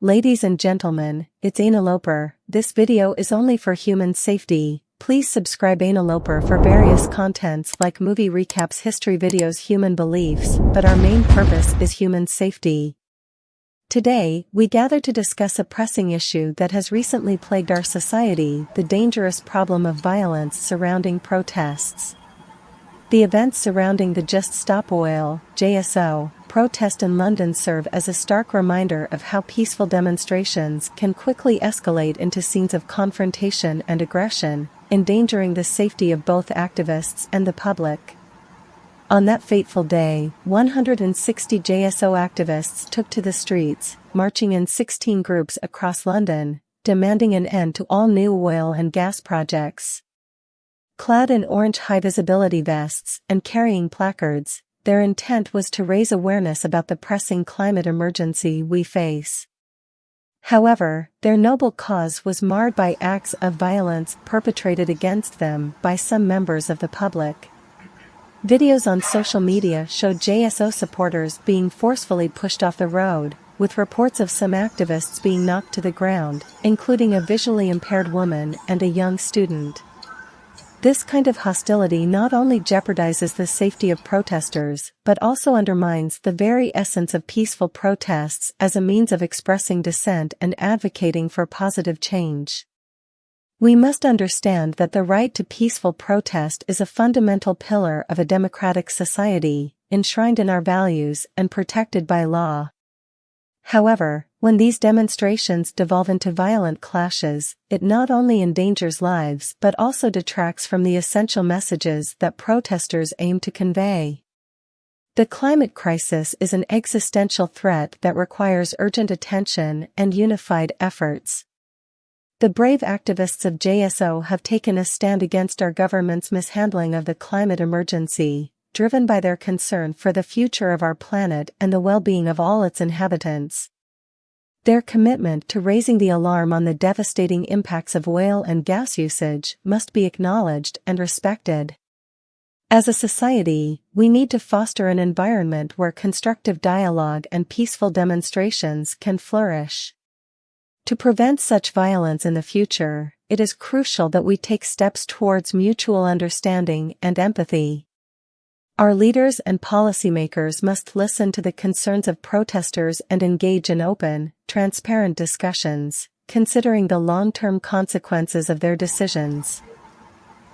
Ladies and gentlemen, it's Analoper. This video is only for human safety. Please subscribe Analoper for various contents like movie recaps, history videos, human beliefs, but our main purpose is human safety. Today, we gather to discuss a pressing issue that has recently plagued our society, the dangerous problem of violence surrounding protests. The events surrounding the Just Stop Oil, JSO, protest in London serve as a stark reminder of how peaceful demonstrations can quickly escalate into scenes of confrontation and aggression, endangering the safety of both activists and the public. On that fateful day, 160 JSO activists took to the streets, marching in 16 groups across London, demanding an end to all new oil and gas projects. Clad in orange high-visibility vests and carrying placards, their intent was to raise awareness about the pressing climate emergency we face. However, their noble cause was marred by acts of violence perpetrated against them by some members of the public. Videos on social media showed JSO supporters being forcefully pushed off the road, with reports of some activists being knocked to the ground, including a visually impaired woman and a young student. This kind of hostility not only jeopardizes the safety of protesters, but also undermines the very essence of peaceful protests as a means of expressing dissent and advocating for positive change. We must understand that the right to peaceful protest is a fundamental pillar of a democratic society, enshrined in our values and protected by law. However, when these demonstrations devolve into violent clashes, it not only endangers lives but also detracts from the essential messages that protesters aim to convey. The climate crisis is an existential threat that requires urgent attention and unified efforts. The brave activists of JSO have taken a stand against our government's mishandling of the climate emergency, driven by their concern for the future of our planet and the well-being of all its inhabitants. Their commitment to raising the alarm on the devastating impacts of oil and gas usage must be acknowledged and respected. As a society, we need to foster an environment where constructive dialogue and peaceful demonstrations can flourish. To prevent such violence in the future, it is crucial that we take steps towards mutual understanding and empathy. Our leaders and policymakers must listen to the concerns of protesters and engage in open, transparent discussions, considering the long-term consequences of their decisions.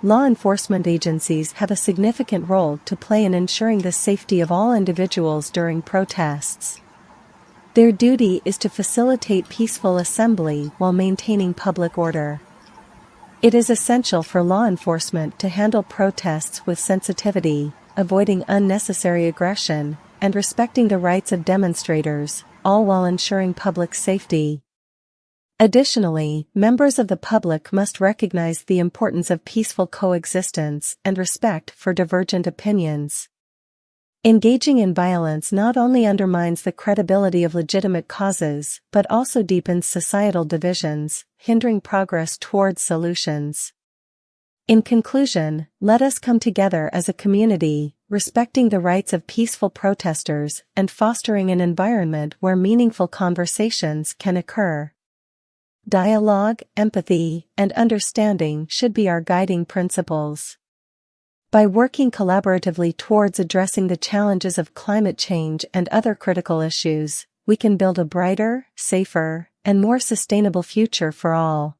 Law enforcement agencies have a significant role to play in ensuring the safety of all individuals during protests. Their duty is to facilitate peaceful assembly while maintaining public order. It is essential for law enforcement to handle protests with sensitivity, avoiding unnecessary aggression, and respecting the rights of demonstrators, all while ensuring public safety. Additionally, members of the public must recognize the importance of peaceful coexistence and respect for divergent opinions. Engaging in violence not only undermines the credibility of legitimate causes, but also deepens societal divisions, hindering progress towards solutions. In conclusion, let us come together as a community, respecting the rights of peaceful protesters and fostering an environment where meaningful conversations can occur. Dialogue, empathy, and understanding should be our guiding principles. By working collaboratively towards addressing the challenges of climate change and other critical issues, we can build a brighter, safer, and more sustainable future for all.